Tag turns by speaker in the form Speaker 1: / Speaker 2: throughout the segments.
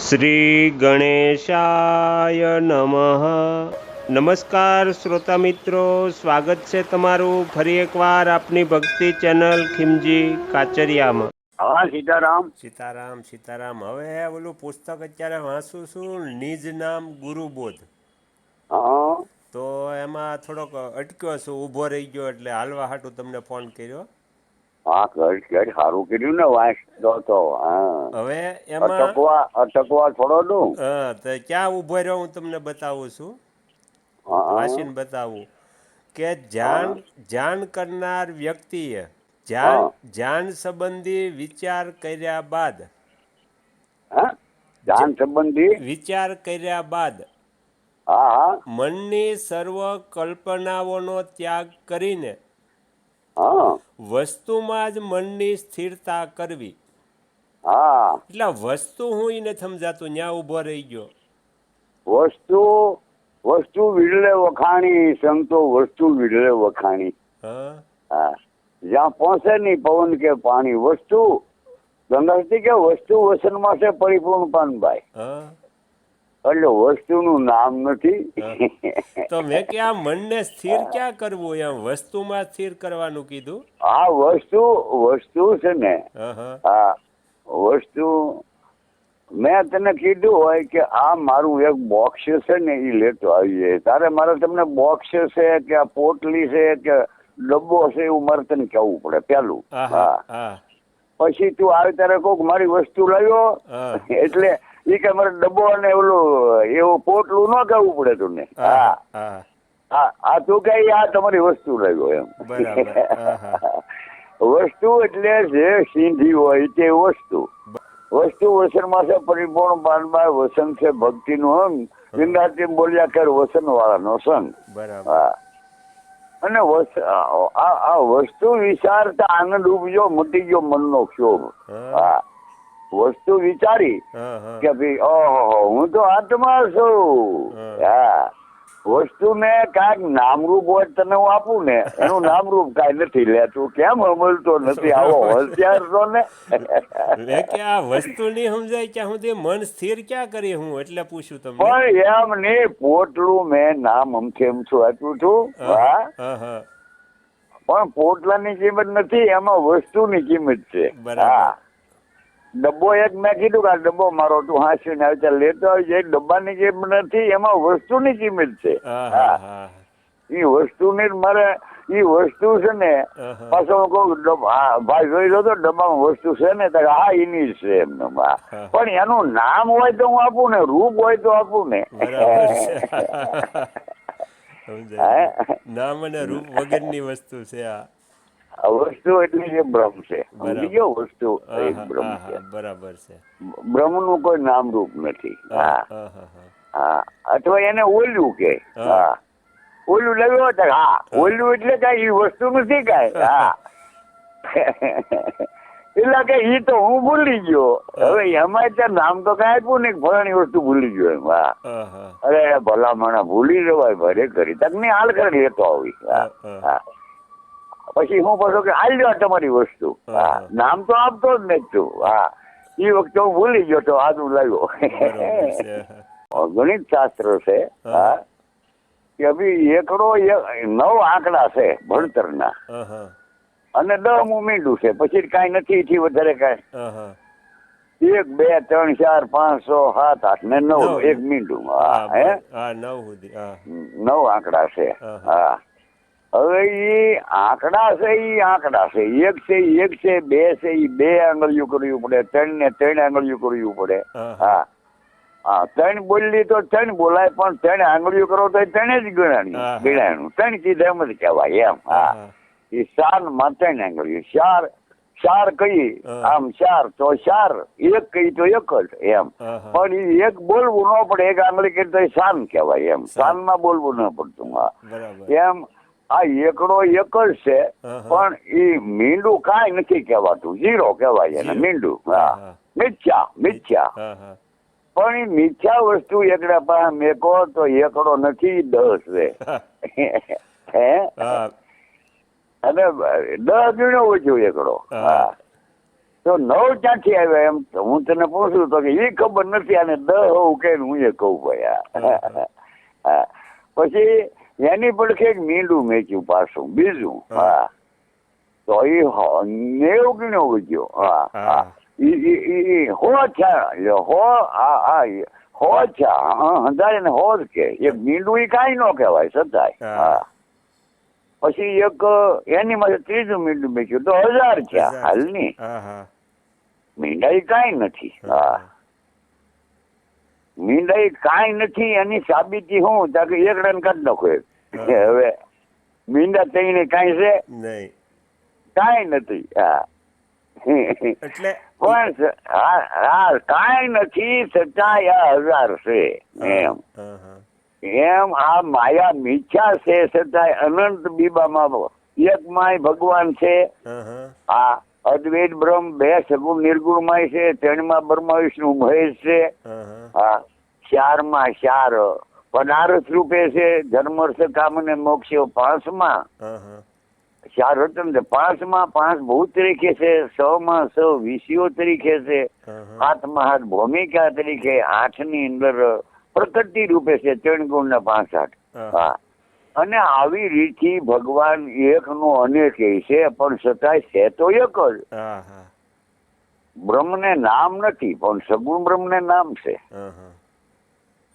Speaker 1: શ્રી ગણેશાય નમઃ. નમસ્કાર શ્રોતા મિત્રો, સ્વાગત છે તમારું ફરી એકવાર આપની ભક્તિ ચેનલ ખીમજી કાચરિયામાં.
Speaker 2: હા, સીતારામ.
Speaker 1: સીતારામ સીતારામ. હવે ઓલું પુસ્તક અત્યારે વાંચું છું, નિજ નામ ગુરુબોધ.
Speaker 2: હા
Speaker 1: તો એમાં થોડોક અટક્યો છું, ઊભો રહી ગયો, એટલે હાલવા હાટું તમને ફોન કર્યો.
Speaker 2: હા, ઘર સારું કર્યું ને વાંચ તો. હા,
Speaker 1: હવે એમાં
Speaker 2: અટકવા થોડો દઉં.
Speaker 1: તો ક્યાં ઊભો રહ્યો હું તમને બતાવું છું,
Speaker 2: હા
Speaker 1: વાંચીને બતાવું કે
Speaker 2: હા
Speaker 1: ધ્યાન કરનાર વ્યક્તિએ
Speaker 2: હા
Speaker 1: ધ્યાન સંબંધી વિચાર કર્યા બાદ
Speaker 2: હા ધ્યાન સંબંધી.
Speaker 1: વિચાર કર્યા બાદ
Speaker 2: હા હા
Speaker 1: મનની સર્વ કલ્પનાઓનો ત્યાગ કરીને
Speaker 2: હા
Speaker 1: વસ્તુમાં જ મનની સ્થિરતા કરવી.
Speaker 2: હા
Speaker 1: એટલે વસ્તુ હું એ નથી સમજાતું, ત્યાં ઊભો રહી ગયો.
Speaker 2: વસ્તુ વિરલે વખાણી, સંતો વસ્તુ વિરલે વખાણી.
Speaker 1: હા
Speaker 2: હા, જ્યાં પહોંચે નહીં પવન કે પાણી. વસ્તુ ગંગાજી કે વસ્તુ વસનમાં છે પરિપૂર્ણ પાનભાઈ.
Speaker 1: હા
Speaker 2: એટલે વસ્તુનું નામ નથી.
Speaker 1: તો મેં કે આ મનને સ્થિર ક્યાં કરવું, એમ વસ્તુમાં સ્થિર કરવાનું કીધું.
Speaker 2: આ વસ્તુ છે ને.
Speaker 1: હા હા
Speaker 2: હા, વસ્તુ મેં તને કીધું હોય કે આ મારું એક બોક્સ છે ને એ લેતો આવીએ. તારે મારે તમને બોક્સ છે કે આ પોટલી છે કે ડબ્બો છે એવું મારે તને કહેવું પડે પેલું. હા, પછી તું આવે ત્યારે કોક મારી વસ્તુ લાવ્યો એટલે એ કે મારે ડબ્બો અને ઓલું એવું પોટલું ન કહેવું પડે તું. હા
Speaker 1: હા
Speaker 2: આ તું કે આ તમારી વસ્તુ લાવ્યો એમ.
Speaker 1: બરાબર.
Speaker 2: વસ્તુ એટલે જે સીંધી હોય તે વસ્તુ. વસ્તુ વસનમાં છે પરિપૂર્ણ પાનભાઈ. વસન છે ભક્તિનું અંગ. વિંદાતી બોલ્યા કર વસન વાળાનો સંગ.
Speaker 1: બરાબર.
Speaker 2: હા, અને આ વસ્તુ વિચારતા આનંદ ઉપજો, મટી ગયો મનનો ક્ષોભ. હા, વસ્તુ વિચારી કે ભાઈ ઓહો હું તો આત્મા છું. હા, વસ્તુને કાંઈક નામરૂપ હોય તને હું આપું ને, એનું નામરૂપ કાંઈ નથી. લે તું કેમ અમલતો નથી, આવો હોશિયાર છો ને.
Speaker 1: મેં કે આ વસ્તુ નહીં સમજાય ક્યાં સુધી મન સ્થિર ક્યાં કરી હું, એટલે પૂછ્યું તમને.
Speaker 2: પણ એમ નહીં, પોટલું મેં નામ અમથેમ છું આપ્યું છું. હા, પણ પોટલાની કિંમત નથી, એમાં વસ્તુની કિંમત છે. હા, ડબ્બો એક મેં કીધું કે આ ડબ્બો મારો, તું હાંસીને આવી ત્યાં લેતો આવી જાય. ડબ્બાની કિંમત નથી, એમાં વસ્તુની કિંમત છે. હા, એ વસ્તુની મારે એ વસ્તુ છે ને. પાછો હું કહું ભાઈ જોઈ લો તો ડબ્બામાં વસ્તુ છે ને, હા એની છે એમને. પણ એનું નામ હોય તો હું આપું ને, રૂપ હોય તો આપું ને.
Speaker 1: નામ અને રૂપ વગરની વસ્તુ છે આ.
Speaker 2: વસ્તુ એટલે જે બ્રહ્મ છે, સમજી ગયો. વસ્તુ એક બ્રહ્મ છે.
Speaker 1: બરાબર છે.
Speaker 2: બ્રહ્મ નું કોઈ નામ રૂપ નથી. હા હા, અથવા એને ઓલ્યું કે. હા, ઓલ્યું લાવ્યો હતો. હા, ઓલ્યું એટલે કઈ એ વસ્તુ નથી કઈ. હા, એટલે કે ઈ તો હું ભૂલી ગયો. હવે એમાં ત્યાં નામ તો કઈ આપ્યું ને, ફલાણી વસ્તુ ભૂલી ગયો એમ. હા, અરે ભલા માણા ભૂલી જવાય ભરે કરી તક ની હાલ કરી લેતો આવી. હા, પછી હું પાછો કે હાલ લ્યો તમારી વસ્તુ. હા, નામ તો આપતો જ નહીં તું. હા, એ વખતે હું ભૂલી ગયો તો આજુ લાવ્યો. ગણિત શાસ્ત્ર છે. હા, કે ભાઈ એકડો 9 આંકડા છે ભણતરના, અને 10મું મીંડું છે. પછી કઈ નથી એથી વધારે કઈ. 1 2 3 4 5 6 7 8 ને 9 એક મીંડું. હા, 9 આંકડા છે. હા, હવે એ આંકડા છે, એક છે, 2 છે, એ 2 આંગળીઓ કરવી પડે. 3 ને 3 આંગળીઓ કરવી પડે. હા હા, 3 બોલી તો 3 બોલાય, પણ 3 આંગળીઓ કરો તો 3 જ ગણાનું. 3 કીધા એમ જ કહેવાય એમ. હા, એ 4 માં 3 આંગળીઓ. 4 કહી આમ 4 તો 4, 1 કહી તો 1 જ એમ. પણ એ 1 બોલવું ન પડે, 1 આંગળી કરી તો શાન કહેવાય એમ. શાન માં બોલવું ન પડતું. એમ આ એકડો 1 જ છે, પણ એ મીંડું કાંઈ નથી કહેવાતું. 0 કહેવાય એને મીંડું. હા, મિથ્યા. પણ એ મિથ્યા વસ્તુ એકડા પાસે મેકો તો એકડો નથી, 10 છે. અને 10 ગણો ઓછો એકડો. હા, તો 9 ક્યાંથી આવ્યા એમ તો હું તને પૂછું તો કે એ ખબર નથી આને 10 હોવું કે હું એ કહું ભાઈ હા પછી એની પડખે એક મીંડું મેચ્યું પાછું બીજું હા તો એ 90 ગણ્યો ગયો હા ઈ હો છે હો છે હંધાય ને હો જ કે એક મીંડું ઈ કાંઈ ન કહેવાય સદાય હા પછી એક એની માટે ત્રીજું મીંડું મેચ્યું તો 1000 છે હાલની મીંડાઈ કાંઈ નથી હા મીંડાઈ કાંઈ નથી એની સાબિતી હું તાકે એકડાને કાઢી નાખો હવે મીંડા તઈને કાંઈ છે કાંઈ નથી હા
Speaker 1: એટલે
Speaker 2: પણ હા કાંઈ નથી છતાં 1000 છે એમ આ માયા મિથ્યા છે છતાં અનંત બીબામાં એક માય ભગવાન છે આ અદ્વૈત બ્રહ્મ 2 સગુણ નિર્ગુણ માય છે 3માં બ્રહ્મા વિષ્ણુ મહેશ છે હા 4માં 4 પદાર્થ રૂપે છે ધર્મર્થ કામ ને મોક્ષ 5માં 4 રતન 5માં 5 ભૂત તરીકે છે 6માં 6 વિષયો તરીકે છે 7માં 7 ભૂમિકા તરીકે 8ની અંદર પ્રકૃતિ રૂપે છે 3 ગુણ ને 5 8 હા અને આવી રીતથી ભગવાન એક નો અનેક છે પણ છતાંય છે તો એક જ બ્રહ્મ ને નામ નથી પણ સગુણ બ્રહ્મ ને નામ છે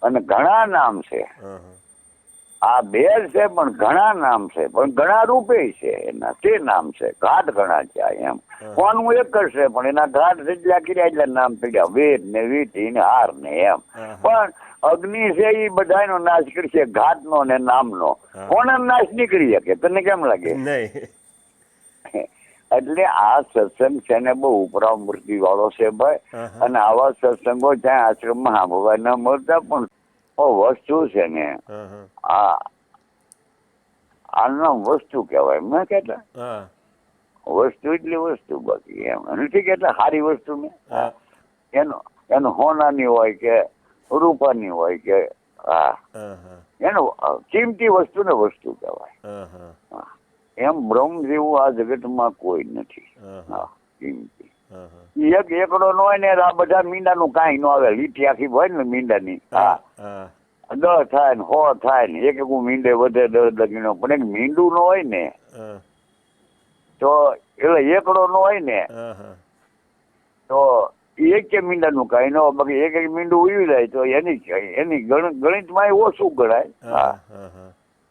Speaker 2: અને ઘણા નામ છે આ 2 છે પણ ઘણા નામ છે પણ ઘણા રૂપે છે એના તે નામ છે ઘાટ ઘણા છે એમ કોનું એક જ છે પણ એના ઘાટ જેટલા કર્યા એટલા નામ પડ્યા વેદ ને વીટી ને હાર ને એમ પણ અગ્નિ છે એ બધાનો નાશ કરશે ઘાટ નો ને નામ નો કોનો નાશ નીકળી શકે તને કેમ લાગે એટલે આ સત્સંગ છે ને બહુ ઉપરામૂર્તિ વાળો છે ભાઈ અને આવા સત્સંગો ત્યાં આશ્રમમાં સાંભળવા ન મળતા પણ વસ્તુ છે ને આનો વસ્તુ કહેવાય મેં કહેતા વસ્તુ એટલી વસ્તુ બાકી એમ નથી કેટલા સારી વસ્તુ ને એનો હોનાની હોય કે રૂપાની હોય કે એનો કિંમતી વસ્તુ ને વસ્તુ કહેવાય એમ બ્રહ્મ જેવું આ જગતમાં કોઈ નથી કિંમતી એક એકડો નો હોય ને આ બધા મીંડાનું કાંઈ ન આવે લીટી આખી હોય ને મીંડાની 10 થાય ને 100 થાય ને એક મીંડે વધે 10 લગીનો પણ એક મીંડું નો હોય ને તો એટલે એકડો નો હોય ને તો એક મીંડાનું કાંઈ ન બાકી એક મીંડું ઉડી જાય તો એની ગણિતમાં ઓછું ગણાય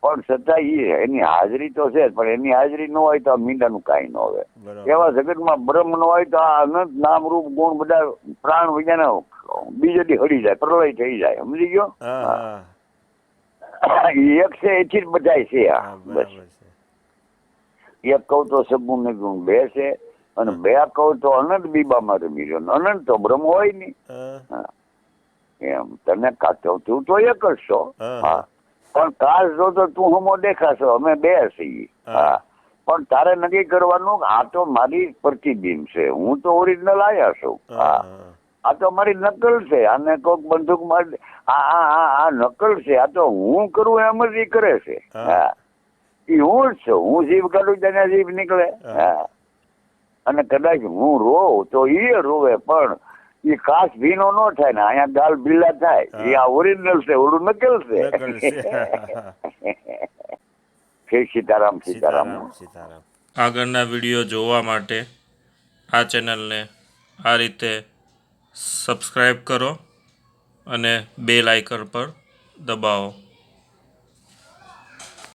Speaker 2: પણ છતાં એની હાજરી તો છે પણ એની હાજરી ન હોય તો આ મીંડાનું કાંઈ ન હોય એવા જગતમાં બ્રહ્મ ન હોય તો આ અનંત નામ રૂપ ગુણ બધા પ્રાણ વિજ્ઞાન બીજેથી હળી જાય પ્રલય થઈ જાય સમજી ગયો એક છે એથી જ બધા છે આ બસ એક કહું તો સગુણ ને ગુણ 2 છે અને 2 કહું તો અનંત બીબામાં રમી રહ્યો અનંત તો બ્રહ્મ હોય નહી એમ તને કાચો તું તો એક જ છો હા પણ કાચ જો તો તું હમો દેખાશો અમે 2 છીએ હા પણ તારે નક્કી કરવાનું આ તો મારી પ્રતિબિંબ છે હું તો ઓરિજિનલ આયા છું હા આ તો મારી નકલ છે આને કોઈક બંદૂકમાં આ નકલ છે આ તો હું કરું એમ જ એ કરે છે હા એ હું જ છું હું જીભ કાઢું ત્યાં જીભ નીકળે હા અને કદાચ હું રોઉં તો એ રોવે પણ એ કાચ ભીનો ન થાય ને અહીંયા ગાલ ભીલા થાય એ આ ઓરિજિનલ છે ઓલું નકલ છે સીતારામ સીતારામ
Speaker 3: આગળના વિડીયો જોવા માટે આ ચેનલને આ રીતે સબસ્ક્રાઈબ કરો અને બેલ આઇકન પર દબાવો.